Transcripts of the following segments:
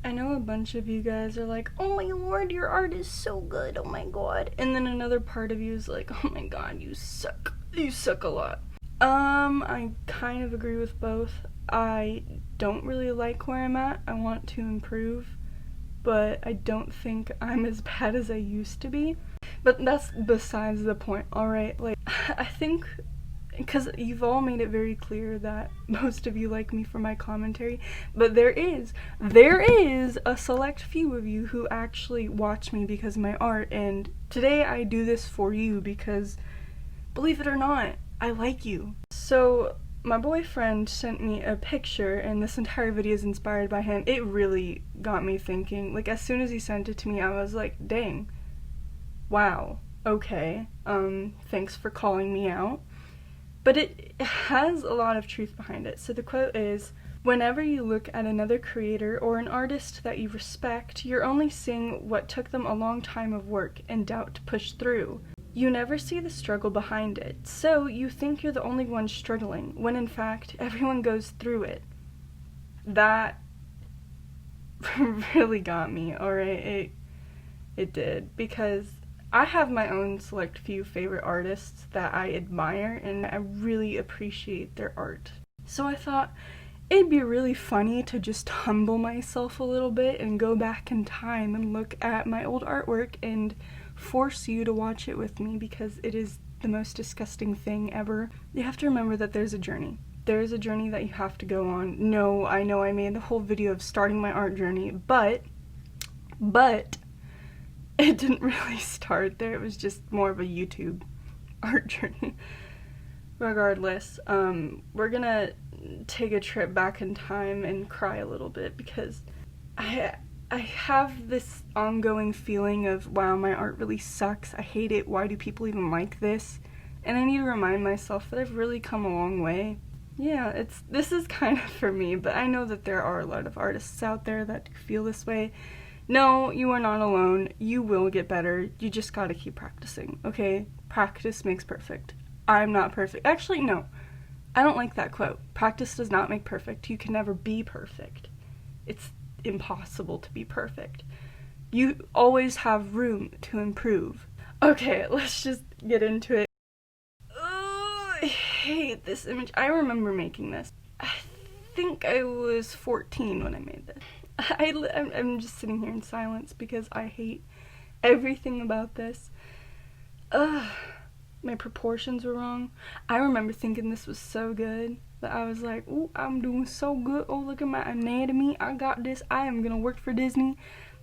I know a bunch of you guys are like, oh my lord, your art is so good, oh my god. And then another part of you is like, oh my god, you suck. You suck a lot. I kind of agree with both. I don't really like where I'm at. I want to improve, but I don't think I'm as bad as I used to be. But that's besides the point, alright? Like, I think because you've all made it very clear that most of you like me for my commentary, but there is a select few of you who actually watch me because of my art, and today I do this for you because, believe it or not, I like you. So my boyfriend sent me a picture, and this entire video is inspired by him. It really got me thinking. Like, as soon as he sent it to me, I was like, dang, wow, okay, thanks for calling me out. But it has a lot of truth behind it. So the quote is, whenever you look at another creator or an artist that you respect, you're only seeing what took them a long time of work and doubt to push through. You never see the struggle behind it, so you think you're the only one struggling, when in fact, everyone goes through it. That really got me, alright? It did, because I have my own select few favorite artists that I admire and I really appreciate their art. So I thought it'd be really funny to just humble myself a little bit and go back in time and look at my old artwork and force you to watch it with me because it is the most disgusting thing ever. You have to remember that there's a journey. There's a journey that you have to go on. No, I know I made the whole video of starting my art journey, but it didn't really start there. It was just more of a YouTube art journey. Regardless, we're gonna take a trip back in time and cry a little bit because I have this ongoing feeling of, wow, my art really sucks. I hate it. Why do people even like this? And I need to remind myself that I've really come a long way. Yeah, this is kind of for me, but I know that there are a lot of artists out there that feel this way. No, you are not alone. You will get better. You just gotta keep practicing, okay? Practice makes perfect. I'm not perfect. Actually, no. I don't like that quote. Practice does not make perfect. You can never be perfect. It's impossible to be perfect. You always have room to improve. Okay, let's just get into it. I hate this image. I remember making this. I think I was 14 when I made this. I'm just sitting here in silence because I hate everything about this. My proportions were wrong. I remember thinking this was so good that I was like, ooh, I'm doing so good. Oh, look at my anatomy. I got this. I am gonna work for Disney.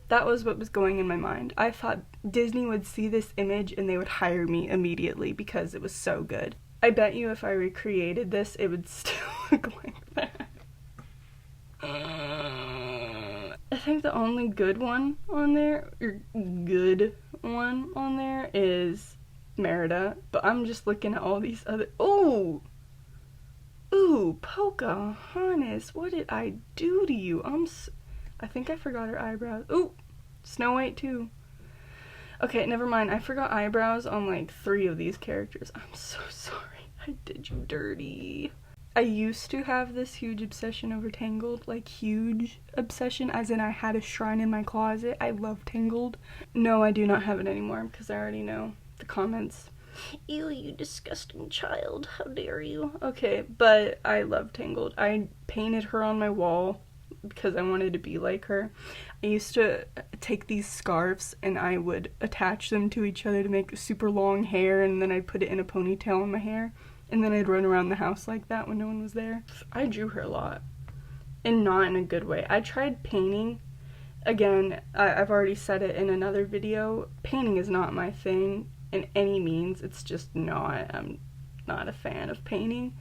That was what was going in my mind. I thought Disney would see this image and they would hire me immediately because it was so good. I bet you if I recreated this, it would still look like that. I think the only good one on there, is Merida, but I'm just looking at all these other, ooh, Pocahontas, what did I do to you? I think I forgot her eyebrows. Ooh, Snow White too. Okay, never mind, I forgot eyebrows on like 3 of these characters. I'm so sorry, I did you dirty. I used to have this huge obsession over Tangled, like huge obsession, as in I had a shrine in my closet. I love Tangled. No, I do not have it anymore because I already know the comments. Ew, you disgusting child, how dare you. Okay, but I love Tangled. I painted her on my wall because I wanted to be like her. I used to take these scarves and I would attach them to each other to make super long hair, and then I'd put it in a ponytail in my hair. And then I'd run around the house like that when no one was there. I drew her a lot. And not in a good way. I tried painting. Again, I've already said it in another video. Painting is not my thing in any means. It's just not. I'm not a fan of painting.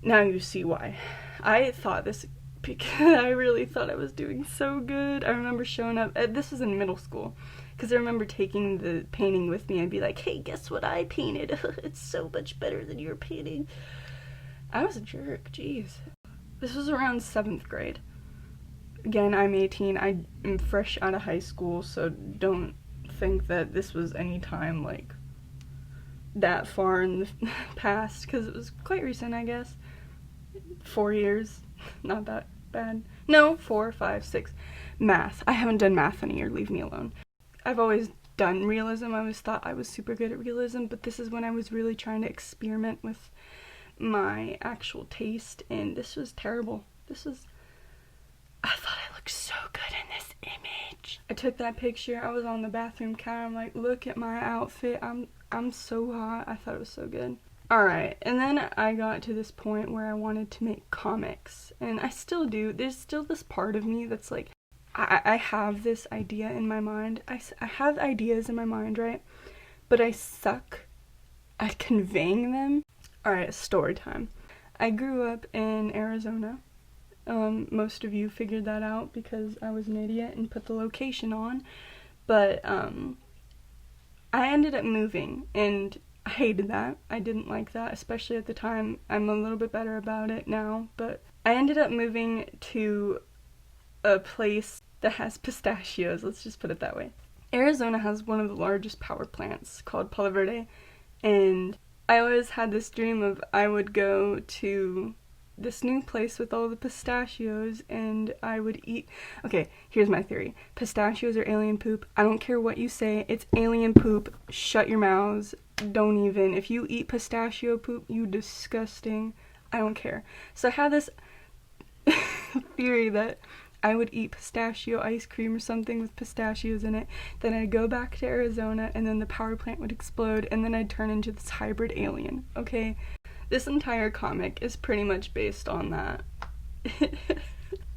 Now you see why. I thought this because I really thought I was doing so good. I remember showing up. This was in middle school. Because I remember taking the painting with me and be like, hey, guess what I painted? It's so much better than your painting. I was a jerk, jeez. This was around 7th grade. Again, I'm 18. I am fresh out of high school, so don't think that this was any time, like, that far in the past, because it was quite recent, I guess. 4 years. Not that bad. No, 4, 5, 6. Math. I haven't done math in a year, leave me alone. I've always done realism. I always thought I was super good at realism, but this is when I was really trying to experiment with my actual taste, and this was terrible. I thought I looked so good in this image. I took that picture, I was on the bathroom counter, I'm like, look at my outfit, I'm so hot. I thought it was so good. Alright, and then I got to this point where I wanted to make comics, and I still do. There's still this part of me that's like, I have this idea in my mind. I have ideas in my mind, right? But I suck at conveying them. Alright, story time. I grew up in Arizona. Most of you figured that out because I was an idiot and put the location on. But I ended up moving, and I hated that. I didn't like that, especially at the time. I'm a little bit better about it now, but I ended up moving to a place that has pistachios, let's just put it that way. Arizona has one of the largest power plants called Palo Verde, and I always had this dream of I would go to this new place with all the pistachios and I would eat. Okay, here's my theory. Pistachios are alien poop. I don't care what you say, it's alien poop. Shut your mouths. Don't even. If you eat pistachio poop, you disgusting. I don't care. So I had this theory that I would eat pistachio ice cream or something with pistachios in it, then I'd go back to Arizona, and then the power plant would explode, and then I'd turn into this hybrid alien, okay? This entire comic is pretty much based on that.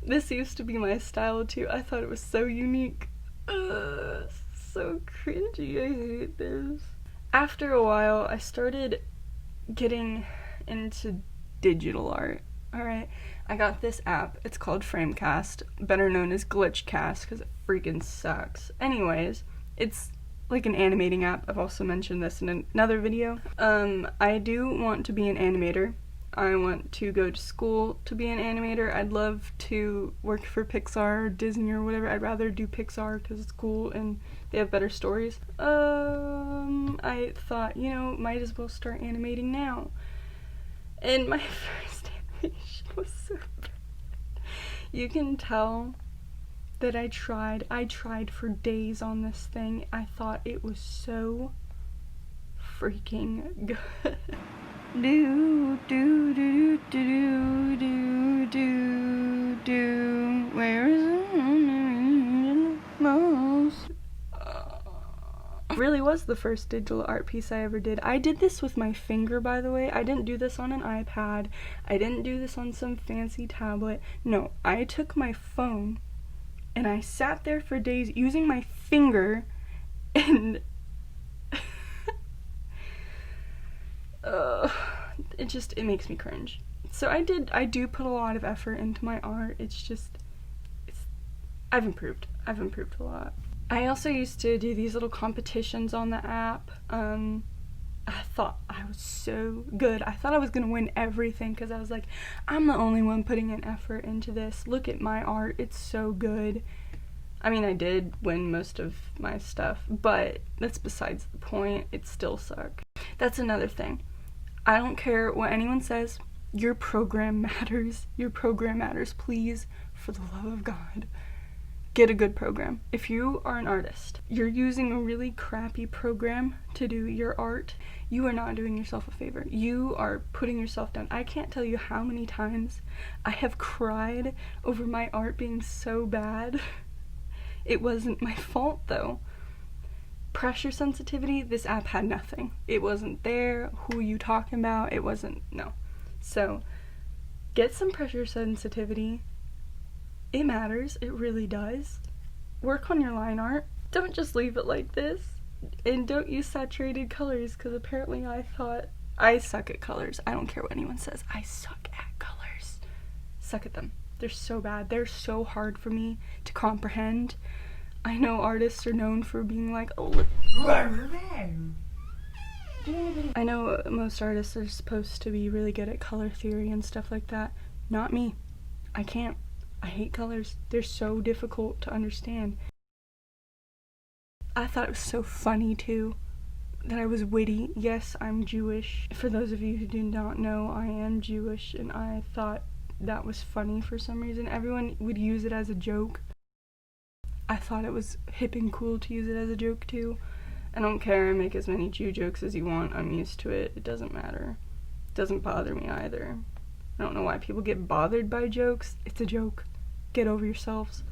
This used to be my style too. I thought it was so unique. So cringy, I hate this. After a while, I started getting into digital art, alright? I got this app, it's called Framecast, better known as Glitchcast, because it freaking sucks. Anyways, it's like an animating app. I've also mentioned this in another video. I do want to be an animator. I want to go to school to be an animator. I'd love to work for Pixar or Disney or whatever. I'd rather do Pixar because it's cool and they have better stories. I thought, you know, might as well start animating now. And my first animation was so bad. You can tell that I tried for days on this thing. I thought it was so freaking good. Do do do do do do do. Where is it most? Really was the first digital art piece I ever did. I did this with my finger, by the way. I didn't do this on an iPad. I didn't do this on some fancy tablet. No, I took my phone and I sat there for days using my finger and it makes me cringe. So I do put a lot of effort into my art. I've improved a lot. I also used to do these little competitions on the app. I thought I was so good. I thought I was gonna win everything because I was like, I'm the only one putting an effort into this. Look at my art, it's so good. I mean, I did win most of my stuff, but that's besides the point. It still sucked. That's another thing. I don't care what anyone says. Your program matters. Your program matters. Please, for the love of God, get a good program. If you are an artist, you're using a really crappy program to do your art, you are not doing yourself a favor. You are putting yourself down. I can't tell you how many times I have cried over my art being so bad. It wasn't my fault though. Pressure sensitivity, this app had nothing. It wasn't there. Who are you talking about? It wasn't, no. So, get some pressure sensitivity. It matters, it really does. Work on your line art. Don't just leave it like this. And don't use saturated colors, because apparently I thought I suck at colors. I don't care what anyone says. I suck at colors. Suck at them. They're so bad. They're so hard for me to comprehend. I know artists are known for being like, oh, I know most artists are supposed to be really good at color theory and stuff like that. Not me. I can't. I hate colors. They're so difficult to understand. I thought it was so funny too, that I was witty. Yes, I'm Jewish. For those of you who do not know, I am Jewish, and I thought that was funny for some reason. Everyone would use it as a joke. I thought it was hip and cool to use it as a joke too. I don't care, make as many Jew jokes as you want, I'm used to it, it doesn't matter. It doesn't bother me either. I don't know why people get bothered by jokes. It's a joke. Get over yourselves.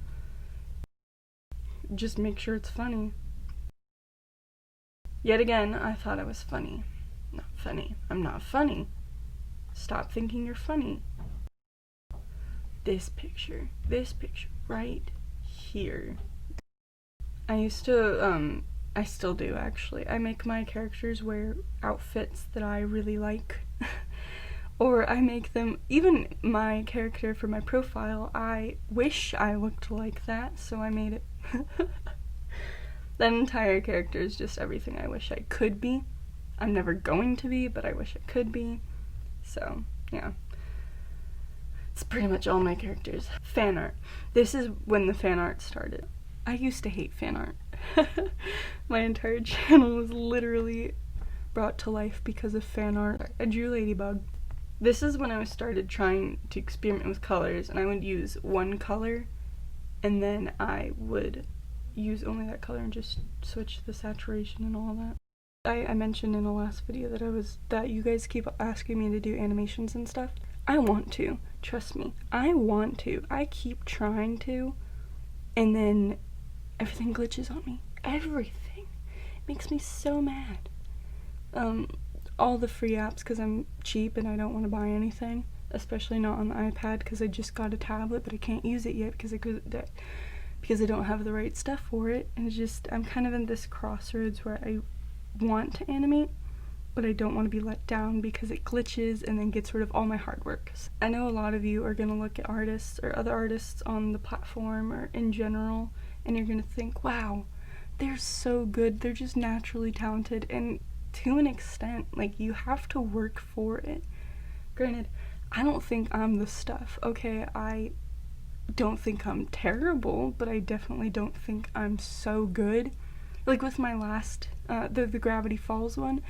Just make sure it's funny. Yet again, I thought I was funny. Not funny. I'm not funny. Stop thinking you're funny. This picture right here. I used to, I still do actually. I make my characters wear outfits that I really like. Or I make them, even my character for my profile, I wish I looked like that, so I made it. That entire character is just everything I wish I could be. I'm never going to be, but I wish I could be. So, yeah. It's pretty much all my characters. Fan art. This is when the fan art started. I used to hate fan art. My entire channel was literally brought to life because of fan art. I drew Ladybug. This is when I started trying to experiment with colors, and I would use one color, and then I would use only that color and just switch the saturation and all that. I mentioned in the last video that you guys keep asking me to do animations and stuff. I want to. Trust me. I want to. I keep trying to, and then everything glitches on me. Everything. It makes me so mad. All the free apps, because I'm cheap and I don't want to buy anything, especially not on the iPad because I just got a tablet but I can't use it yet because I don't have the right stuff for it, and it's just, I'm kind of in this crossroads where I want to animate but I don't want to be let down because it glitches and then gets rid of all my hard work. I know a lot of you are going to look at artists or other artists on the platform or in general and you're going to think, wow, they're so good, they're just naturally talented, and to an extent, like, you have to work for it. Granted, I don't think I'm the stuff, okay? I don't think I'm terrible, but I definitely don't think I'm so good. Like with my last, the Gravity Falls one,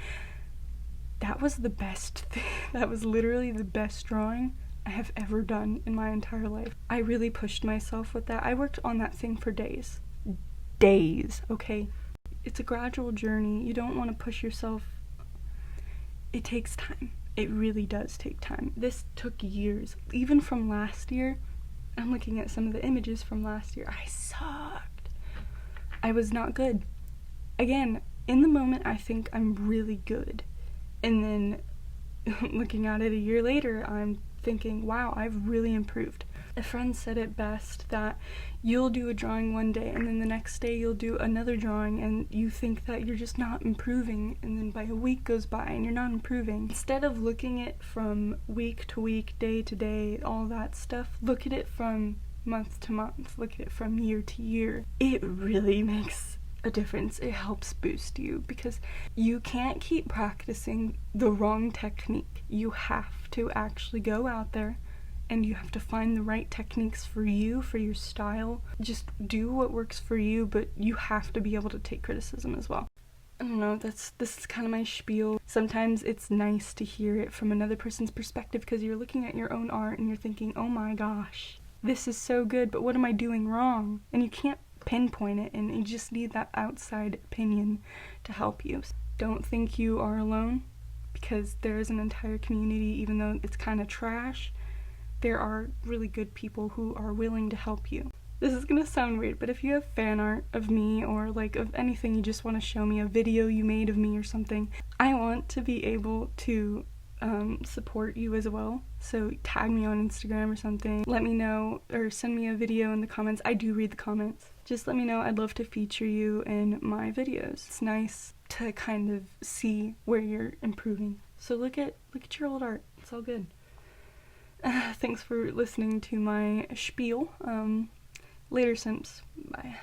that was the best thing. That was literally the best drawing I have ever done in my entire life. I really pushed myself with that. I worked on that thing for days. Days, okay? It's a gradual journey. You don't want to push yourself. It takes time. It really does take time. This took years. Even from last year, I'm looking at some of the images from last year. I sucked. I was not good. Again, in the moment, I think I'm really good. And then looking at it a year later, I'm thinking, wow, I've really improved. A friend said it best, that you'll do a drawing one day and then the next day you'll do another drawing and you think that you're just not improving, and then by a week goes by and you're not improving. Instead of looking at it from week to week, day to day, all that stuff, look at it from month to month, look at it from year to year. It really makes a difference. It helps boost you because you can't keep practicing the wrong technique. You have to actually go out there and you have to find the right techniques for you, for your style. Just do what works for you, but you have to be able to take criticism as well. I don't know, this is kind of my spiel. Sometimes it's nice to hear it from another person's perspective because you're looking at your own art and you're thinking, oh my gosh, this is so good, but what am I doing wrong? And you can't pinpoint it, and you just need that outside opinion to help you. Don't think you are alone, because there is an entire community. Even though it's kind of trash, there are really good people who are willing to help you. This is gonna sound weird, but if you have fan art of me or like of anything, you just want to show me a video you made of me or something, I want to be able to support you as well. So tag me on Instagram or something, let me know, or send me a video in the comments. I do read the comments. Just let me know. I'd love to feature you in my videos. It's nice to kind of see where you're improving. So look at your old art. It's all good. Thanks for listening to my spiel. Later, Simps. Bye.